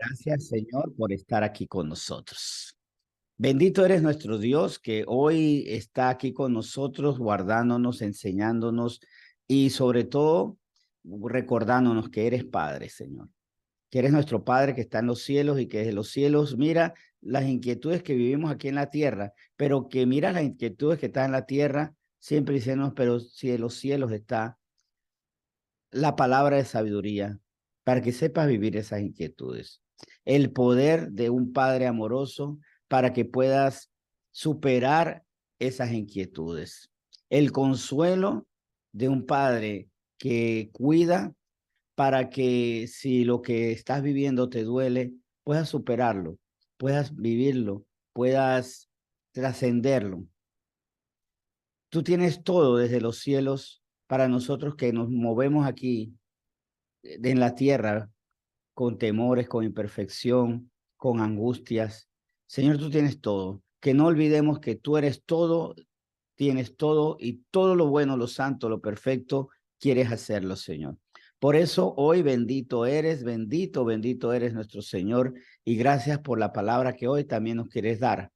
Gracias, Señor, por estar aquí con nosotros. Bendito eres nuestro Dios que hoy está aquí con nosotros, guardándonos, enseñándonos y sobre todo recordándonos que eres Padre, Señor. Que eres nuestro Padre que está en los cielos y que desde los cielos mira las inquietudes que vivimos aquí en la tierra, pero que mira las inquietudes que están en la tierra, siempre diciendo, pero si de los cielos está la palabra de sabiduría para que sepas vivir esas inquietudes. El poder de un padre amoroso para que puedas superar esas inquietudes. El consuelo de un padre que cuida para que si lo que estás viviendo te duele, puedas superarlo, puedas vivirlo, puedas trascenderlo. Tú tienes todo desde los cielos para nosotros que nos movemos aquí en la tierra con temores, con imperfección, con angustias. Señor, tú tienes todo. Que no olvidemos que tú eres todo, tienes todo y todo lo bueno, lo santo, lo perfecto, quieres hacerlo, Señor. Por eso hoy bendito, bendito eres nuestro Señor y gracias por la palabra que hoy también nos quieres dar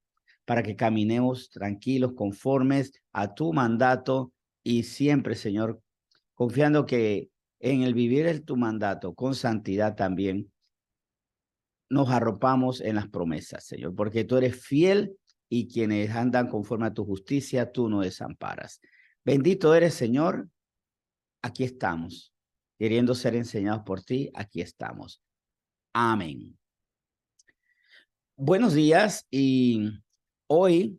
para que caminemos tranquilos, conformes a tu mandato y siempre, Señor, confiando que en el vivir tu mandato con santidad también nos arropamos en las promesas, Señor, porque tú eres fiel y quienes andan conforme a tu justicia, tú no desamparas. Bendito eres, Señor, aquí estamos. Queriendo ser enseñados por ti, aquí estamos. Amén. Buenos días y hoy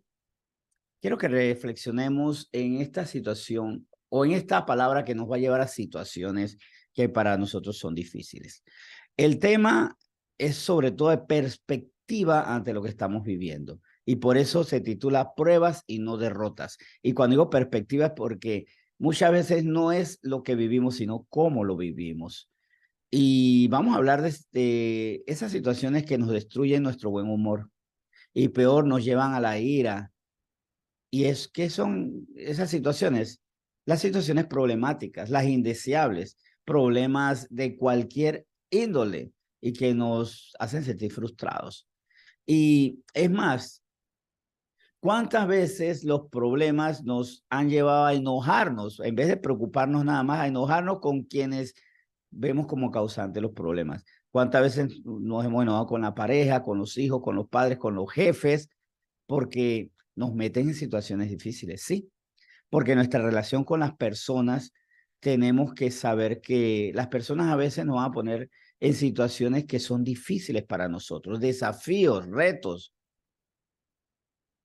quiero que reflexionemos en esta situación o en esta palabra que nos va a llevar a situaciones que para nosotros son difíciles. El tema es sobre todo de perspectiva ante lo que estamos viviendo y por eso se titula Pruebas y no derrotas. Y cuando digo perspectiva es porque muchas veces no es lo que vivimos, sino cómo lo vivimos. Y vamos a hablar de esas situaciones que nos destruyen nuestro buen humor y peor nos llevan a la ira. Y es que son esas situaciones, las situaciones problemáticas, las indeseables, problemas de cualquier índole y que nos hacen sentir frustrados. Y es más, ¿cuántas veces los problemas nos han llevado a enojarnos, en vez de preocuparnos nada más, a enojarnos con quienes vemos como causantes los problemas? ¿Cuántas veces nos hemos enojado con la pareja, con los hijos, con los padres, con los jefes, porque nos meten en situaciones difíciles? Sí, porque nuestra relación con las personas tenemos que saber que las personas a veces nos van a poner en situaciones que son difíciles para nosotros, desafíos, retos,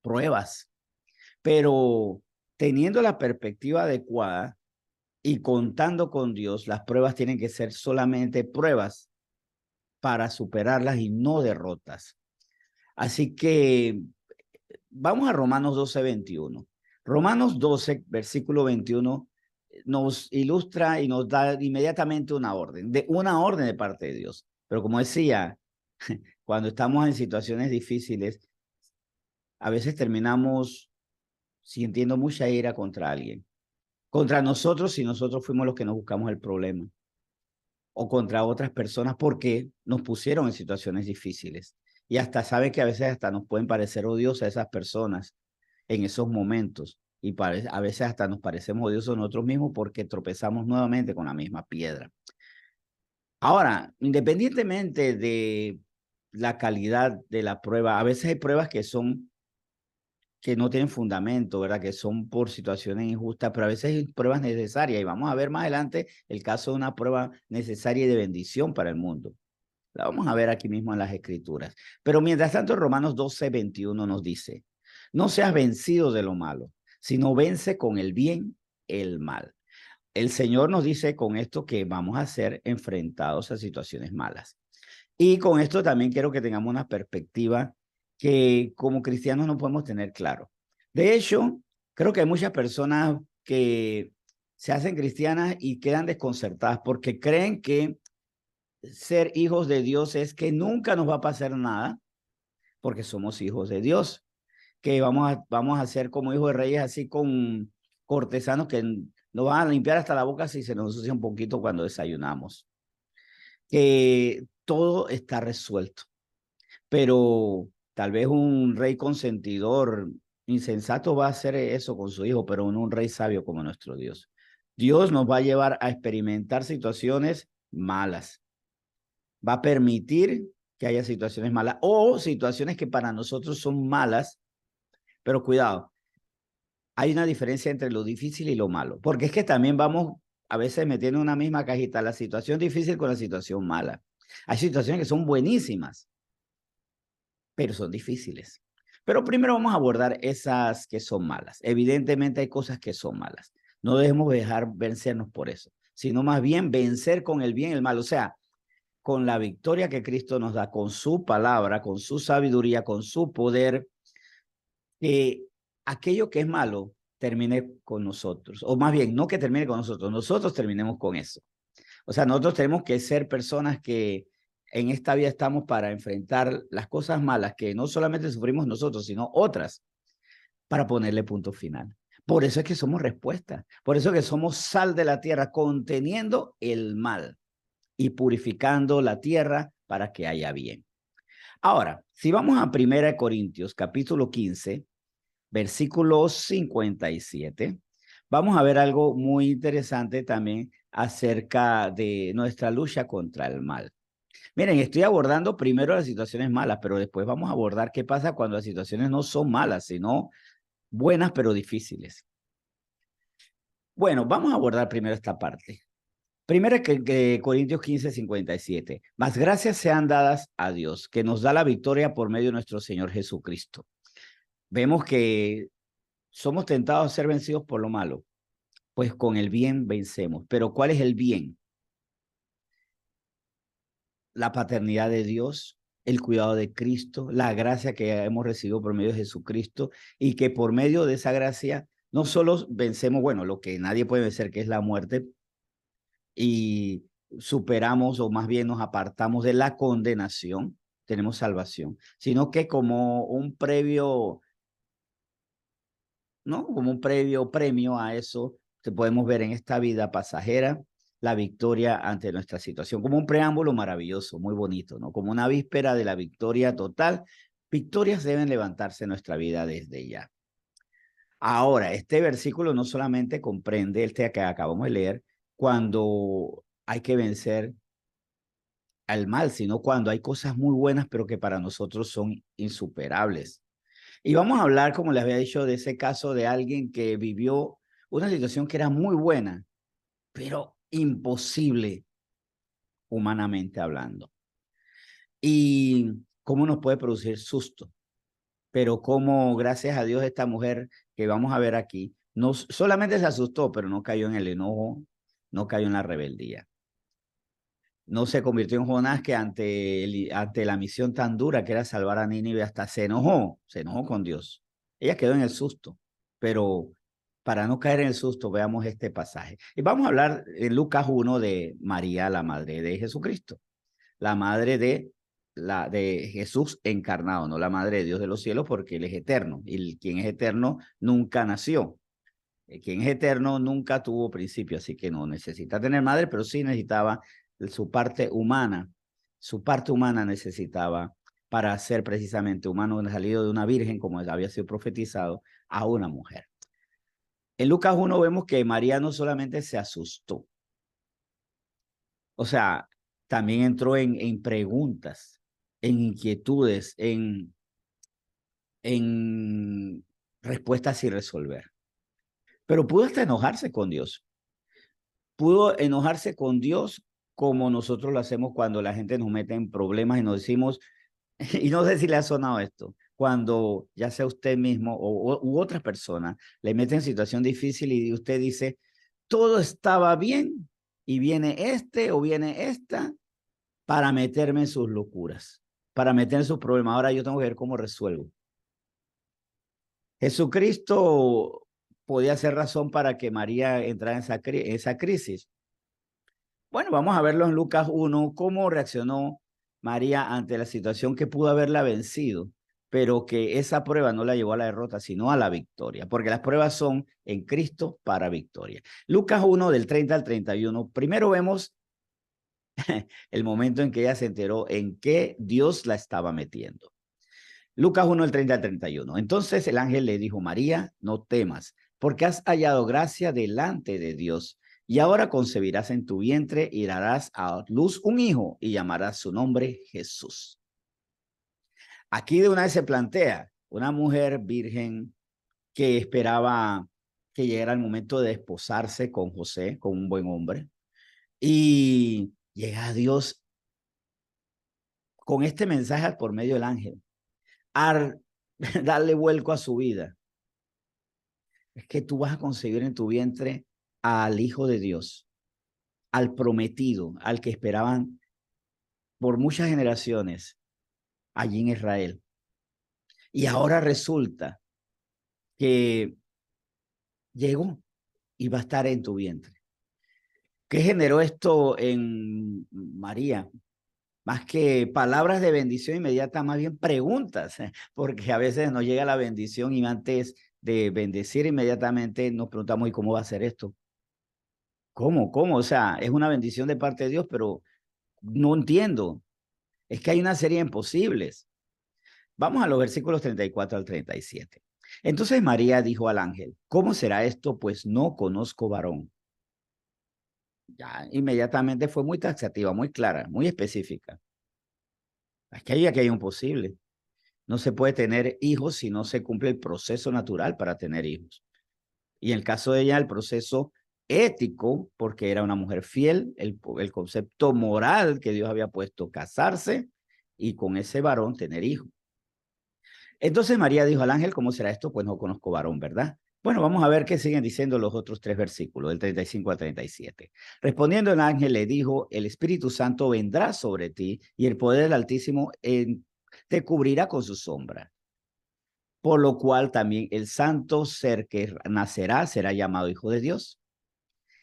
pruebas, pero teniendo la perspectiva adecuada y contando con Dios, las pruebas tienen que ser solamente pruebas para superarlas y no derrotas. Así que vamos a Romanos 12:21. Romanos 12, versículo 21, nos ilustra y nos da inmediatamente una orden de parte de Dios. Pero como decía, cuando estamos en situaciones difíciles, a veces terminamos sintiendo mucha ira contra alguien, contra nosotros si nosotros fuimos los que nos buscamos el problema, o contra otras personas porque nos pusieron en situaciones difíciles. Y hasta sabe que a veces hasta nos pueden parecer odiosas esas personas en esos momentos. Y a veces hasta nos parecemos odiosos nosotros mismos porque tropezamos nuevamente con la misma piedra. Ahora, independientemente de la calidad de la prueba, a veces hay pruebas que no tienen fundamento, ¿verdad? Que son por situaciones injustas, pero a veces hay pruebas necesarias. Y vamos a ver más adelante el caso de una prueba necesaria y de bendición para el mundo. La vamos a ver aquí mismo en las Escrituras. Pero mientras tanto, Romanos 12:21 nos dice, no seas vencido de lo malo, sino vence con el bien el mal. El Señor nos dice con esto que vamos a ser enfrentados a situaciones malas. Y con esto también quiero que tengamos una perspectiva que como cristianos no podemos tener claro. De hecho, creo que hay muchas personas que se hacen cristianas y quedan desconcertadas porque creen que ser hijos de Dios es que nunca nos va a pasar nada porque somos hijos de Dios, que vamos a ser como hijos de reyes así con cortesanos que nos van a limpiar hasta la boca si se nos ensucia un poquito cuando desayunamos. Que todo está resuelto. Pero tal vez un rey consentidor insensato va a hacer eso con su hijo, pero no un rey sabio como nuestro Dios. Dios nos va a llevar a experimentar situaciones malas. Va a permitir que haya situaciones malas o situaciones que para nosotros son malas, pero cuidado, hay una diferencia entre lo difícil y lo malo, porque es que también vamos a veces metiendo en una misma cajita la situación difícil con la situación mala. Hay situaciones que son buenísimas, pero son difíciles. Pero primero vamos a abordar esas que son malas. Evidentemente hay cosas que son malas. No debemos dejar vencernos por eso, sino más bien vencer con el bien y el mal. O sea, con la victoria que Cristo nos da, con su palabra, con su sabiduría, con su poder, que aquello que es malo termine con nosotros. O más bien, no que termine con nosotros, nosotros terminemos con eso. O sea, nosotros tenemos que ser personas que en esta vida estamos para enfrentar las cosas malas que no solamente sufrimos nosotros, sino otras, para ponerle punto final. Por eso es que somos respuesta. Por eso es que somos sal de la tierra, conteniendo el mal y purificando la tierra para que haya bien. Ahora, si vamos a 1 Corintios, capítulo 15, versículo 57, vamos a ver algo muy interesante también acerca de nuestra lucha contra el mal. Miren, estoy abordando primero las situaciones malas, pero después vamos a abordar qué pasa cuando las situaciones no son malas, sino buenas pero difíciles. Bueno, vamos a abordar primero esta parte. Primero que Corintios 15, 57. Mas gracias sean dadas a Dios, que nos da la victoria por medio de nuestro Señor Jesucristo. Vemos que somos tentados a ser vencidos por lo malo, pues con el bien vencemos. Pero ¿cuál es el bien? La paternidad de Dios, el cuidado de Cristo, la gracia que hemos recibido por medio de Jesucristo y que por medio de esa gracia no solo vencemos, bueno, lo que nadie puede vencer, que es la muerte, y superamos o más bien nos apartamos de la condenación, tenemos salvación, sino que como un previo, ¿no? Como un previo premio a eso, que podemos ver en esta vida pasajera la victoria ante nuestra situación, como un preámbulo maravilloso, muy bonito, ¿no? Como una víspera de la victoria total. Victorias deben levantarse en nuestra vida desde ya. Ahora, este versículo no solamente comprende el que acabamos de leer, cuando hay que vencer al mal, sino cuando hay cosas muy buenas, pero que para nosotros son insuperables. Y vamos a hablar, como les había dicho, de ese caso de alguien que vivió una situación que era muy buena, pero imposible humanamente hablando. Y cómo nos puede producir susto, pero cómo, gracias a Dios, esta mujer que vamos a ver aquí, no solamente se asustó, pero no cayó en el enojo, no cayó en la rebeldía. No se convirtió en Jonás que ante la misión tan dura que era salvar a Nínive hasta se enojó con Dios. Ella quedó en el susto, pero para no caer en el susto, veamos este pasaje. Y vamos a hablar en Lucas 1 de María, la madre de Jesucristo, la madre de Jesús encarnado, no la madre de Dios de los cielos, porque Él es eterno, y quien es eterno nunca nació. Quien es eterno nunca tuvo principio, así que no necesita tener madre, pero sí necesitaba su parte humana. Su parte humana necesitaba para ser precisamente humano, salido de una virgen, como había sido profetizado, a una mujer. En Lucas 1 vemos que María no solamente se asustó, o sea, también entró en preguntas, en inquietudes, en respuestas sin resolver. Pero pudo hasta enojarse con Dios. Pudo enojarse con Dios como nosotros lo hacemos cuando la gente nos mete en problemas y nos decimos, y no sé si le ha sonado esto, cuando ya sea usted mismo u otra persona le mete en situación difícil y usted dice, todo estaba bien y viene este o viene esta para meterme en sus locuras, para meter en sus problemas. Ahora yo tengo que ver cómo resuelvo. Jesucristo podía ser razón para que María entrara en esa crisis. Bueno, vamos a verlo en Lucas 1, cómo reaccionó María ante la situación que pudo haberla vencido, pero que esa prueba no la llevó a la derrota, sino a la victoria, porque las pruebas son en Cristo para victoria. Lucas 1 del 30 al 31. Primero vemos el momento en que ella se enteró en qué Dios la estaba metiendo. Lucas 1, el 30 al 31. Entonces el ángel le dijo, María, no temas, porque has hallado gracia delante de Dios. Y ahora concebirás en tu vientre y darás a luz un hijo y llamarás su nombre Jesús. Aquí de una vez se plantea una mujer virgen que esperaba que llegara el momento de desposarse con José, con un buen hombre. Y llega a Dios con este mensaje por medio del ángel, a darle vuelco a su vida. Es que tú vas a concebir en tu vientre al Hijo de Dios, al prometido, al que esperaban por muchas generaciones allí en Israel. Y ahora resulta que llegó y va a estar en tu vientre. ¿Qué generó esto en María? Más que palabras de bendición inmediata, más bien preguntas, porque a veces nos llega la bendición y antes de bendecir inmediatamente nos preguntamos, ¿y cómo va a ser esto? ¿Cómo? ¿Cómo? O sea, es una bendición de parte de Dios, pero no entiendo. Es que hay una serie de imposibles. Vamos a los versículos 34 al 37. Entonces María dijo al ángel, ¿cómo será esto? Pues no conozco varón. Ya inmediatamente fue muy taxativa, muy clara, muy específica. Es que aquí hay un posible. No se puede tener hijos si no se cumple el proceso natural para tener hijos. Y en el caso de ella, el proceso ético, porque era una mujer fiel, el concepto moral que Dios había puesto, casarse y con ese varón tener hijos. Entonces María dijo al ángel, ¿cómo será esto? Pues no conozco varón, ¿verdad? Bueno, vamos a ver qué siguen diciendo los otros tres versículos, del 35 al 37. Respondiendo el ángel le dijo, el Espíritu Santo vendrá sobre ti y el poder del Altísimo te cubrirá con su sombra. Por lo cual también el santo ser que nacerá será llamado Hijo de Dios.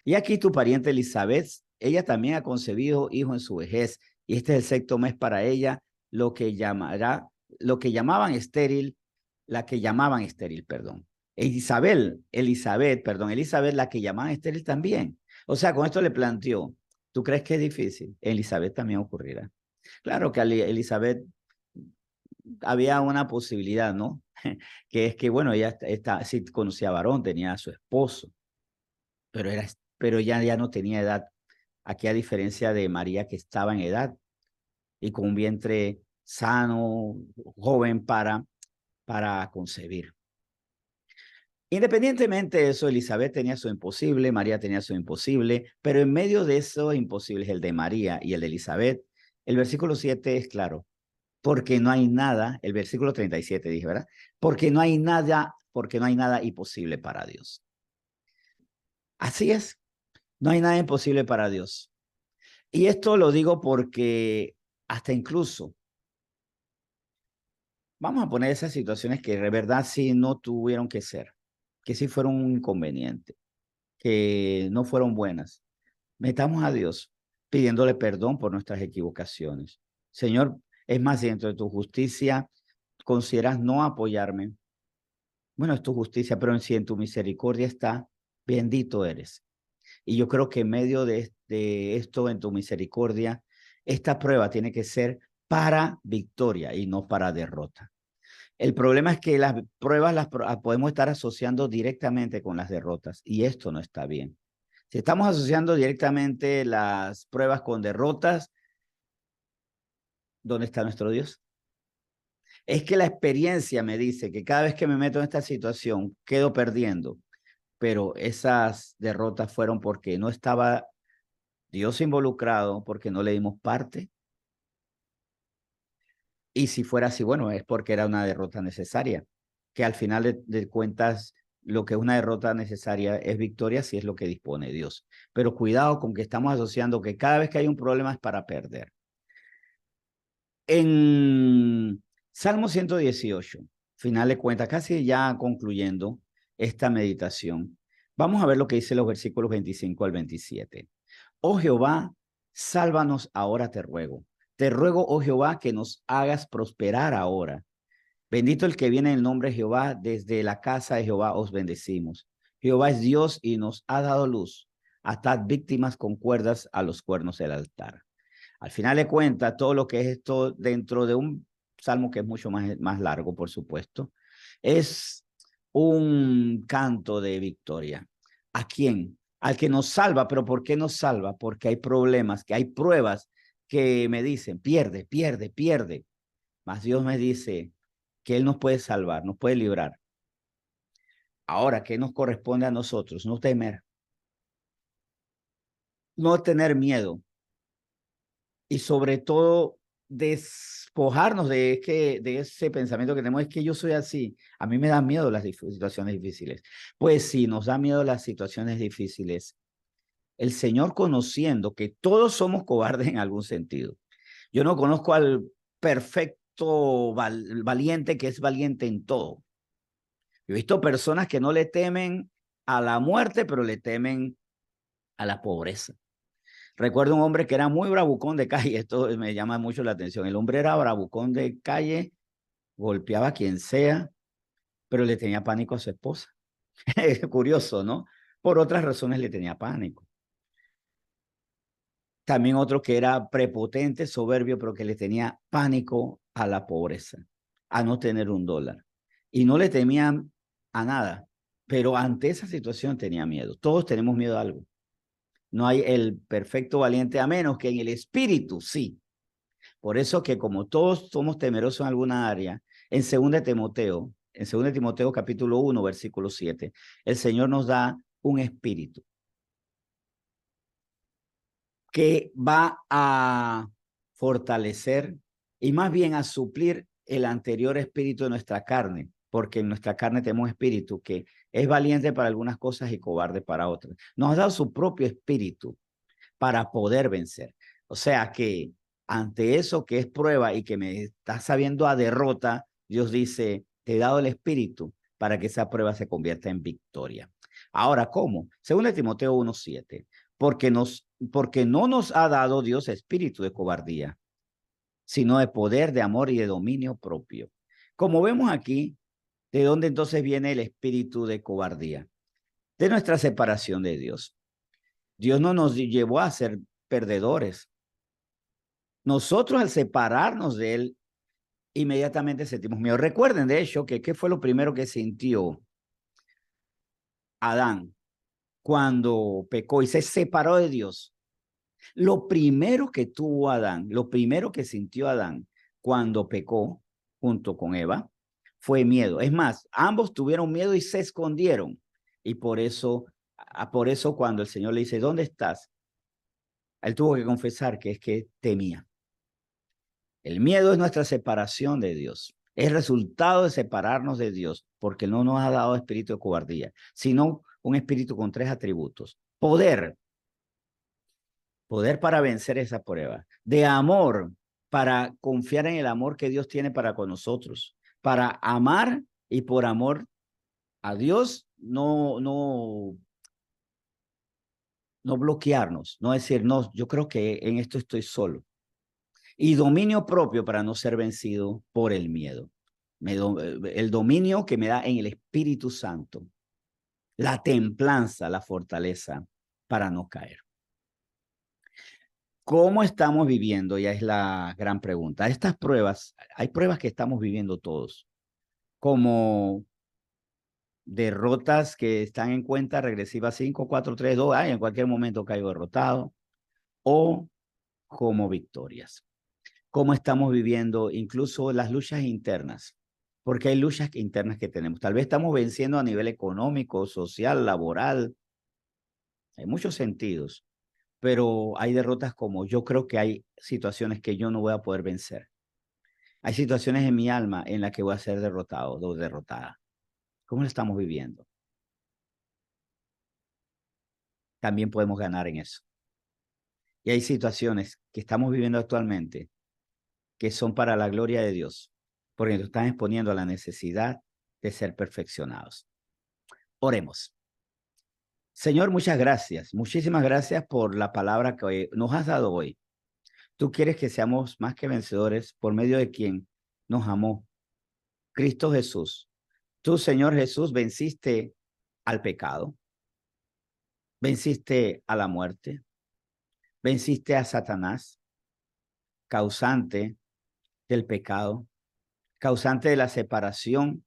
Y aquí tu pariente Elizabeth, ella también ha concebido hijo en su vejez, y este es el sexto mes para ella, lo que llamaban estéril, la que llamaban estéril, perdón. Elizabeth, la que llamaban estéril también. O sea, con esto le planteó, ¿tú crees que es difícil? Elizabeth también ocurrirá. Claro que Elizabeth había una posibilidad, ¿no? Que es que, bueno, ella sí conocía a varón, tenía a su esposo, pero, pero ya no tenía edad. Aquí a diferencia de María que estaba en edad y con un vientre sano, joven para concebir. Independientemente de eso, Elizabeth tenía su imposible, María tenía su imposible, pero en medio de esos imposibles, el de María y el de Elizabeth, el versículo 7 es claro, porque no hay nada, el versículo 37 dije, ¿verdad? Porque no hay nada imposible para Dios. Así es, no hay nada imposible para Dios. Y esto lo digo porque hasta incluso, vamos a poner esas situaciones que de verdad sí no tuvieron que ser, que sí fueron un inconveniente, que no fueron buenas. Metamos a Dios pidiéndole perdón por nuestras equivocaciones. Señor, es más, si dentro de tu justicia consideras no apoyarme, bueno, es tu justicia, pero si en tu misericordia está, bendito eres. Y yo creo que en medio de esto, en tu misericordia, esta prueba tiene que ser para victoria y no para derrota. El problema es que las pruebas podemos estar asociando directamente con las derrotas y esto no está bien. Si estamos asociando directamente las pruebas con derrotas, ¿dónde está nuestro Dios? Es que la experiencia me dice que cada vez que me meto en esta situación quedo perdiendo, pero esas derrotas fueron porque no estaba Dios involucrado, porque no le dimos parte. Y si fuera así, bueno, es porque era una derrota necesaria, que al final de cuentas lo que es una derrota necesaria es victoria si es lo que dispone Dios. Pero cuidado con que estamos asociando que cada vez que hay un problema es para perder. En Salmo 118, final de cuentas, casi ya concluyendo esta meditación, vamos a ver lo que dice los versículos 25 al 27. Oh Jehová, sálvanos ahora, te ruego. Te ruego, oh Jehová, que nos hagas prosperar ahora. Bendito el que viene en el nombre de Jehová, desde la casa de Jehová os bendecimos. Jehová es Dios y nos ha dado luz. Atad víctimas con cuerdas a los cuernos del altar. Al final de cuentas, todo lo que es esto dentro de un salmo que es mucho más largo, por supuesto, es un canto de victoria. ¿A quién? Al que nos salva. ¿Pero por qué nos salva? Porque hay problemas, que hay pruebas que me dicen, pierde, pierde, pierde. Mas Dios me dice que Él nos puede salvar, nos puede librar. Ahora, ¿qué nos corresponde a nosotros? No temer, no tener miedo y sobre todo despojarnos de ese pensamiento que tenemos, es que yo soy así. A mí me dan miedo las situaciones difíciles. Pues sí, nos da miedo las situaciones difíciles. El Señor, conociendo que todos somos cobardes en algún sentido. Yo no conozco al perfecto valiente que es valiente en todo. Yo he visto personas que no le temen a la muerte, pero le temen a la pobreza. Recuerdo un hombre que era muy bravucón de calle, esto me llama mucho la atención. El hombre era bravucón de calle, golpeaba a quien sea, pero le tenía pánico a su esposa. Es curioso, ¿no? Por otras razones le tenía pánico. También otro que era prepotente, soberbio, pero que le tenía pánico a la pobreza, a no tener $1. Y no le temían a nada, pero ante esa situación tenía miedo. Todos tenemos miedo a algo. No hay el perfecto valiente a menos que en el espíritu, sí. Por eso que como todos somos temerosos en alguna área, en 2 Timoteo, en 2 Timoteo capítulo 1, versículo 7, el Señor nos da un espíritu que va a fortalecer y más bien a suplir el anterior espíritu de nuestra carne, porque en nuestra carne tenemos espíritu que es valiente para algunas cosas y cobarde para otras. Nos ha dado su propio espíritu para poder vencer. O sea que ante eso que es prueba y que me está sabiendo a derrota, Dios dice, te he dado el espíritu para que esa prueba se convierta en victoria. Ahora, ¿cómo? Según Timoteo 1:7, porque no nos ha dado Dios espíritu de cobardía, sino de poder, de amor y de dominio propio. Como vemos aquí, ¿de dónde entonces viene el espíritu de cobardía? De nuestra separación de Dios. Dios no nos llevó a ser perdedores. Nosotros al separarnos de Él, inmediatamente sentimos miedo. Recuerden, de hecho, que ¿qué fue lo primero que sintió Adán cuando pecó y se separó de Dios? Lo primero que tuvo Adán, lo primero que sintió Adán cuando pecó junto con Eva fue miedo. Es más, ambos tuvieron miedo y se escondieron. Y por eso cuando el Señor le dice, ¿dónde estás? Él tuvo que confesar que es que temía. El miedo es nuestra separación de Dios. Es resultado de separarnos de Dios, porque no nos ha dado espíritu de cobardía, sino un espíritu con 3 atributos. Poder para vencer esa prueba. De amor, para confiar en el amor que Dios tiene para con nosotros. Para amar y por amor a Dios, no bloquearnos, no decir, no, yo creo que en esto estoy solo. Y dominio propio para no ser vencido por el miedo. El dominio que me da en el Espíritu Santo, la templanza, la fortaleza para no caer. ¿Cómo estamos viviendo? Ya es la gran pregunta. Estas pruebas, hay pruebas que estamos viviendo todos, como derrotas que están en cuenta regresiva 5, 4, 3, 2, en cualquier momento caigo derrotado, o como victorias. Cómo estamos viviendo incluso las luchas internas, porque hay luchas internas que tenemos. Tal vez estamos venciendo a nivel económico, social, laboral, en muchos sentidos, pero hay derrotas como yo creo que hay situaciones que yo no voy a poder vencer. Hay situaciones en mi alma en las que voy a ser derrotado o derrotada. ¿Cómo lo estamos viviendo? También podemos ganar en eso. Y hay situaciones que estamos viviendo actualmente que son para la gloria de Dios, porque nos están exponiendo a la necesidad de ser perfeccionados. Oremos. Señor, muchas gracias. Muchísimas gracias por la palabra que nos has dado hoy. Tú quieres que seamos más que vencedores por medio de quien nos amó, Cristo Jesús. Tú, Señor Jesús, venciste al pecado, venciste a la muerte, venciste a Satanás, causante del pecado, causante de la separación,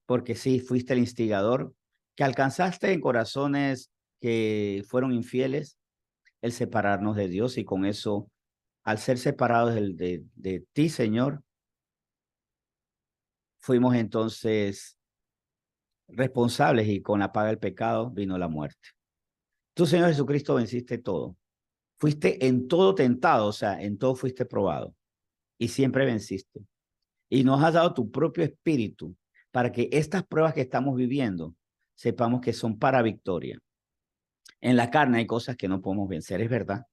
porque sí, fuiste el instigador, que alcanzaste en corazones que fueron infieles el separarnos de Dios, y con eso, al ser separados de ti, Señor, fuimos entonces responsables, y con la paga del pecado vino la muerte. Tú, Señor Jesucristo, venciste todo. Fuiste en todo tentado, o sea, en todo fuiste probado y siempre venciste. Y nos has dado tu propio espíritu para que estas pruebas que estamos viviendo sepamos que son para victoria. En la carne hay cosas que no podemos vencer, es verdad,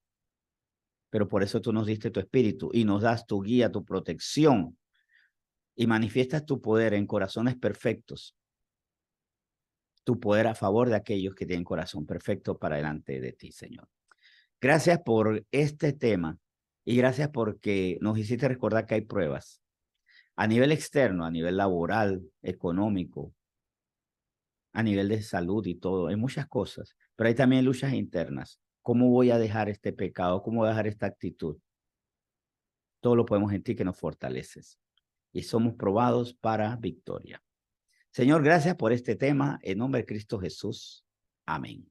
pero por eso tú nos diste tu espíritu y nos das tu guía, tu protección, y manifiestas tu poder en corazones perfectos, tu poder a favor de aquellos que tienen corazón perfecto para delante de ti, Señor. Gracias por este tema y gracias porque nos hiciste recordar que hay pruebas a nivel externo, a nivel laboral, económico, a nivel de salud y todo. Hay muchas cosas, pero hay también luchas internas. ¿Cómo voy a dejar este pecado? ¿Cómo voy a dejar esta actitud? Todo lo podemos en ti que nos fortaleces y somos probados para victoria. Señor, gracias por este tema. En nombre de Cristo Jesús. Amén.